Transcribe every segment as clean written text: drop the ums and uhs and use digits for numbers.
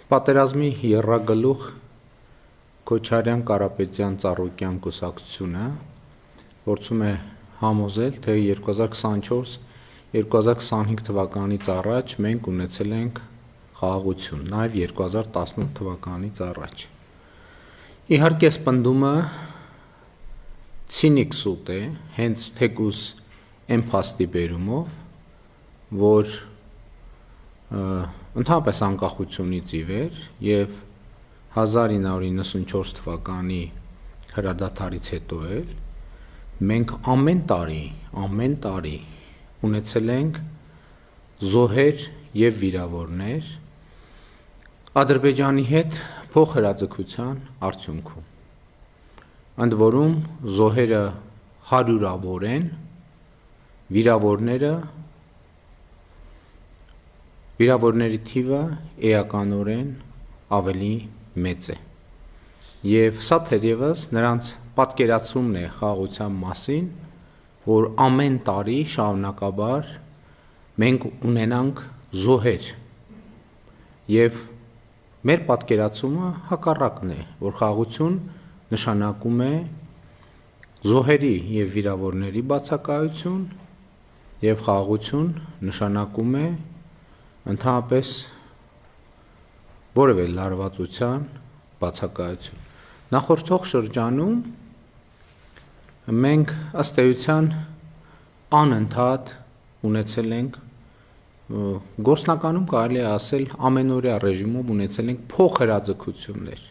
Պատերազմի եռագլուխ Քոչարյան Կարապետյան Ծառուկյան կուսակցությունը փորձում է համոզել, թե 2024-2025 թվականից առաջ մենք ունեցել ենք խաղաղություն, նաև 2018 թվականից առաջ։ Իհարկե սպնդումը ցինիկ սուտ է, հենց թեկուզ այն փաստի բերումով, որ ընդհանրապես անկախությունից ի վեր եւ 1994 թվականի հրադադարից հետո էլ մենք ամեն տարի ունեցել ենք զոհեր եւ վիրավորներ Ադրբեջանի հետ փոխհրաձգության արդյունքում։ Ընդ որում զոհերը հարյուրավոր են, վիրավորների թիվը էականորեն ավելի մեծ է։ Եվ սա թերևս նրանց պատկերացումն է խաղաղության մասին, որ ամեն տարի շարունակաբար մենք ունենանք զոհեր։ Եվ մեր պատկերացումը հակառակն է, որ խաղաղություն նշանակում է զոհերի եւ վիրավորների բացակայություն եւ խաղաղություն նշանակում է ընդհանրապես որևէ լարվածության բացակայություն։ Նախորդող շրջանում մենք ըստ էության անընդհատ ունեցել ենք գործնականում կարելի է ասել ամենօրյա ռեժիմով ունեցել ենք փոխհրաձգություններ։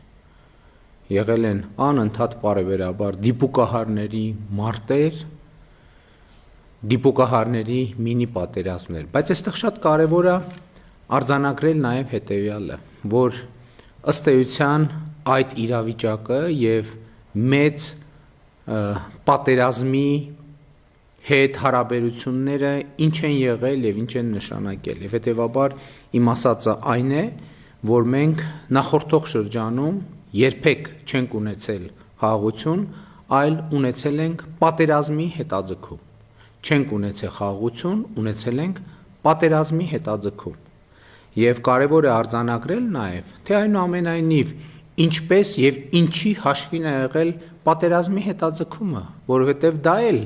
Եղել են անընդհատ բարեբերաբար դիպուկահարների մարտեր, դիպուկահարների մինի պատերազմներ, բայց այստեղ շատ կարևոր է արձանագրել նաև հետևյալը, որ ըստ էության այդ իրավիճակը եւ մեծ պատերազմի հետ հարաբերությունները ինչ են եղել եւ ինչ են նշանակել։ Եվ հետեւաբար իմ ասածը այն է, որ մենք նախորդող շրջանում երբեք չենք ունեցել խաղաղություն, այլ ունեցել ենք պատերազմի հետաձգում։ Չենք ունեցել խաղաղություն, ունեցել ենք պատերազմի հետաձգում։ Եվ կարևոր է արձանագրել նաև, թե այնուամենայնիվ ինչպես եւ ինչի հաշվին է եղել պատերազմի հետաձգումը, որովհետեւ դա էլ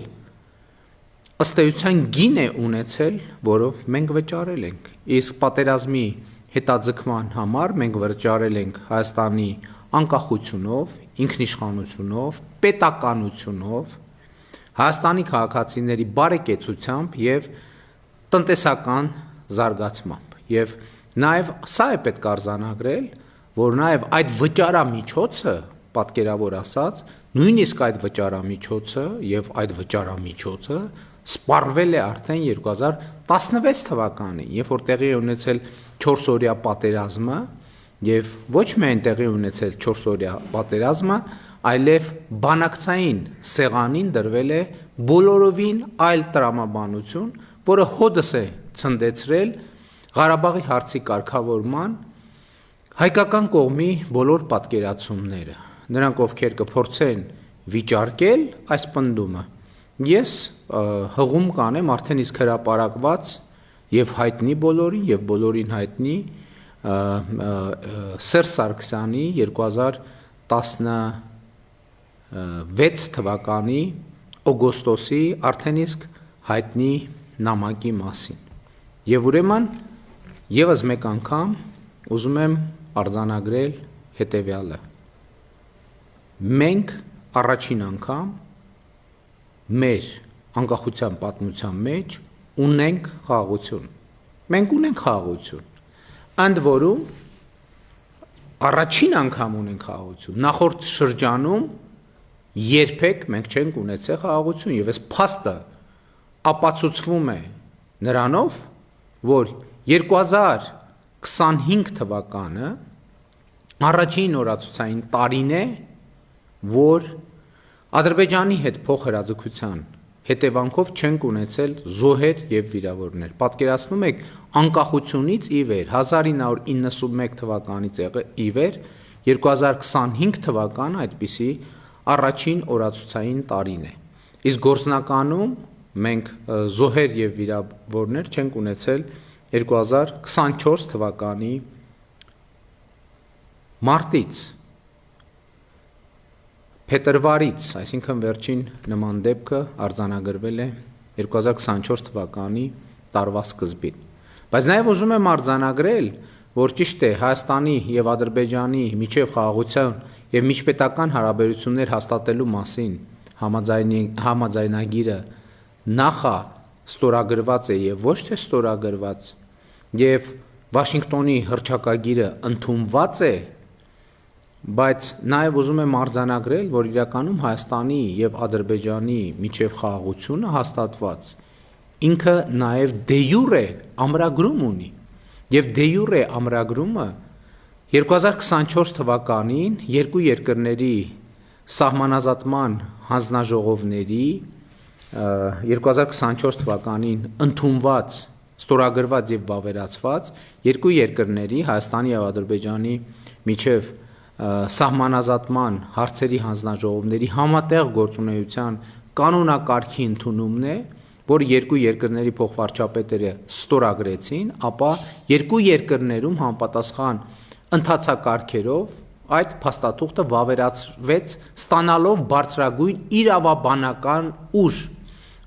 ըստ էության գին է ունեցել, որով մենք վճարել ենք։ Իսկ պատերազմի հետաձգման համար մենք վճարել ենք Հայաստանի անկախությունով, ինքնիշխանությունով, պետականությունով, Հայաստանի քաղաքացիների բարեկեցությամբ եւ տնտեսական զարգացմամբ։ Եվ նաեւ սա է պետք արձանագրել, որ նաեւ այդ վճարամիջոցը, պատկերավոր ասած, նույնիսկ այդ վճարամիջոցը եւ այդ վճարամիջոցը սպառվել է արդեն 2016 թվականին, երբ որ տեղի է ունեցել 4-օրյա պատերազմը եւ ոչ միայն տեղի ունեցել 4-օրյա պատերազմը, այլև բանակցային սեղանին դրվել է բոլորովին այլ տրամաբանություն, որը հոդս է ցնդեցրել Ղարաբաղի հարցի կարգավորման հայկական կողմի բոլոր պատկերացումները։ Նրանք ովքեր կփորձեն վիճարկել այս պնդումը, ես հղում կանեմ արդեն իսկ հրապարակված եւ հայտնի բոլորին եւ բոլորին հայտնի Սերժ Սարգսյանի 2016 թվականի օգոստոսի արդեն իսկ հայտնի նամակի մասին։ Եվ ուրեմն եւս մեկ անգամ ուզում եմ արձանագրել հետեւյալը։ Մենք առաջին անգամ մեր անկախության պատմության մեջ ունենք խաղաղություն։ Մենք ունենք խաղաղություն։ Ընդ որում առաջին անգամ ունենք խաղաղություն։ Նախորդ շրջանում երբեք մենք չենք ունեցել խաղաղություն եւ այս փաստը ապացուցվում է նրանով, որ 2025 թվականը առաջին օրացուցային տարին է, որ Ադրբեջանի հետ փոխհրաձգության հետևանքով չենք ունեցել զոհեր եւ վիրավորներ։ Պատկերացնում եք անկախությունից ի վեր 1991 թվականից ի վեր 2025 թվականը այդպիսի առաջին օրացուցային տարին է։ Իսկ գործնականում մենք զոհեր եւ վիրավորներ չենք ունեցել 2024 թվականի Մարտից, փետրվարից, այսինքն վերջին նման դեպքը արձանագրվել է 2024 թվականի տարվա սկզբին։ Բայց նաև ուզում եմ արձանագրել, որ ճիշտ է Հայաստանի եւ Ադրբեջանի միջև խաղաղության եւ միջպետական հարաբերություններ հաստատելու մասին համաձայնագիրը նախա ստորագրված է եւ ոչ թե ստորագրված, եւ Վաշինգտոնի հռչակագիրը ընդունված է, բայց նաև ուզում եմ արձանագրել, որ իրականում Հայաստանի եւ Ադրբեջանի միջև խաղաղությունը հաստատված ինքը նաև դե յուրե ամրագրում ունի եւ դե յուրե ամրագրումը 2024 թվականին երկու երկրների սահմանազատման հանձնաժողովների 2024 թվականին ընդունված ստորագրված եւ վավերացված երկու երկրների Հայաստանի եւ Ադրբեջանի միջև սահմանազատման հարցերի հանձնաժողովների համատեղ գործունեության կանոնակարգի ընդունումն է, որ երկու երկրների փոխվարչապետերը ստորագրեցին, ապա երկու երկրներում համապատասխան ընթացակարգերով այդ փաստաթուղթը վավերացվեց, ստանալով բարձրագույն իրավաբանական ուժ։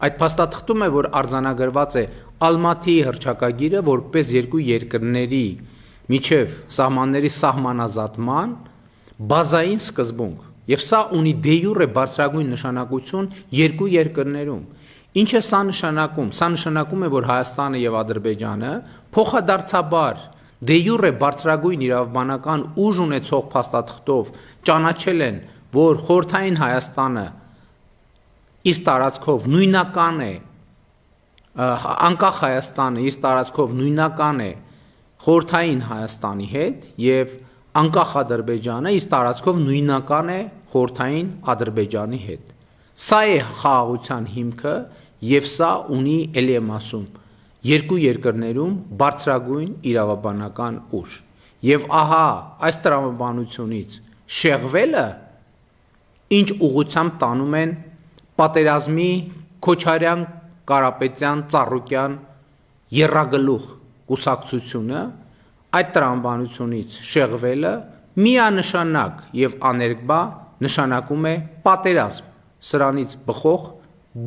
Այդ փաստաթղթում է, որ արձանագրված է Ալմատիի հռչակագիրը որպես երկու երկրների միջև սահմանների սահմանազատման բազային սկզբունք, եւ սա ունի դե յուրե բարձրագույն նշանակություն երկու երկրներում։ Ինչ է սա նշանակում։ Սա նշանակում է, որ Հայաստանը եւ Ադրբեջանը փոխադարձաբար դե յուրե բարձրագույն իրավաբանական ուժ ունեցող փաստաթղթով ճանաչել են, որ խորհրդային Հայաստանը իր տարածքով նույնական է, անկախ Հայաստանը իր տարածքով նույնական է խորհրդային Հայաստանի հետ եւ անկախ Ադրբեջանը իր տարածքով նույնական է խորհրդային Ադրբեջանի հետ։ Սա է խաղաղության հիմքը եւ սա ունի, ելի եմ ասում, երկու երկրներում բարձրագույն իրավաբանական ուժ։ Եվ ահա այս տրամաբանությունից շեղվելը ինչ ուղղությամբ տանում են պատերազմի Քոչարյան, Կարապետյան, Ծառուկյան եռագլուխ կուսակցությունը, այդ տրամաբանությունից շեղվելը միանշանակ եւ աներկբա նշանակում է պատերազմ, սրանից բխող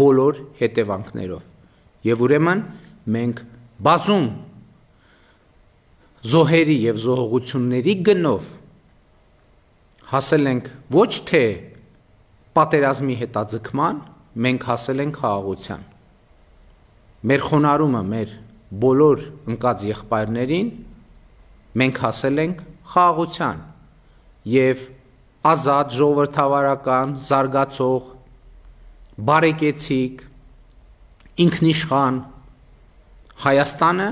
բոլոր հետևանքներով։ Եվ ուրեմն մենք բազում զոհերի եւ զոհողությունների գնով հասել ենք ոչ թե պատերազմի հետաձգման, մենք հասել ենք խաղաղության։ Մեր խոնարհումը մեր բոլոր ընկած եղբայրներին մենք հասել ենք խաղաղության եւ ազատ ժողովրդավարական, զարգացող, բարեկեցիկ, ինքնիշխան Հայաստանը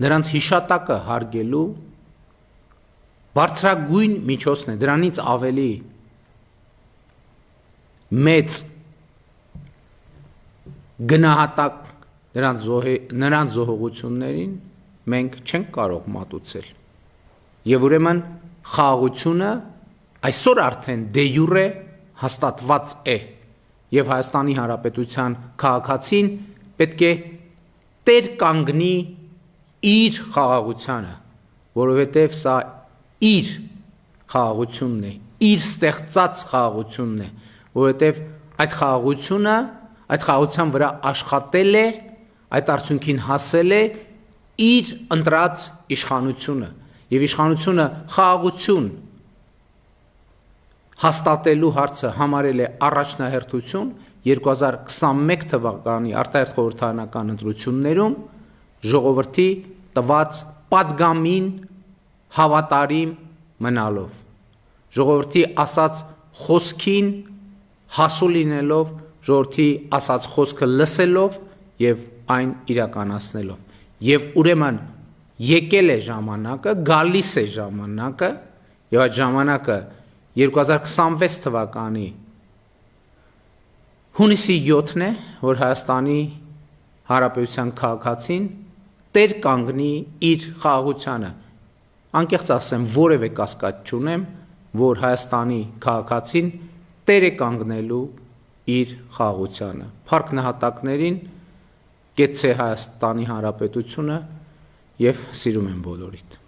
նրանց հիշատակը հարգելու բարձրագույն միջոցն է, դրանից ավելի մեծ գնահատակ նրանց զոհողություններին մենք չենք կարող մատուցել։ Եվ ուրեմն խաղաղությունը այսօր արդեն դե յուրե հաստատված է եւ Հայաստանի Հանրապետության քաղաքացին պետք է տեր կանգնի իր խաղաղությանը, որովհետեւ սա իր խաղաղությունն է, իր ստեղծած խաղաղությունն է, որովհետեւ այդ խաղաղության վրա աշխատել է, այդ արդյունքին հասել է իր ընտրած իշխանությունը եւ իշխանությունը խաղաղություն հաստատելու հարցը համարել է առաջնահերթություն 2021 թվականի արտահերթ խորհրդարանական ընտրություններում ժողովրդի տված պատգամին հավատարիմ մնալով, ժողովրդի ասած խոսքին հասու լինելով, ժողովրդի ասած խոսքը լսելով եւ այն իրականացնելով։ Եվ ուրեմն եկել է ժամանակը, գալիս է ժամանակը, եւ այդ ժամանակը 2026 թվականի հունիսի 7-ն է, որ Հայաստանի Հանրապետության քաղաքացին տեր կանգնի իր խաղաղությանը։ Անկեղծ ասեմ, որևէ կասկած չունեմ, որ Հայաստանի քաղաքացին տեր է կանգնելու իր խաղաղությանը։ Փառք նահատակներին, կեցցե Հայաստանի Հանրապետությունը եւ սիրում եմ բոլորիդ։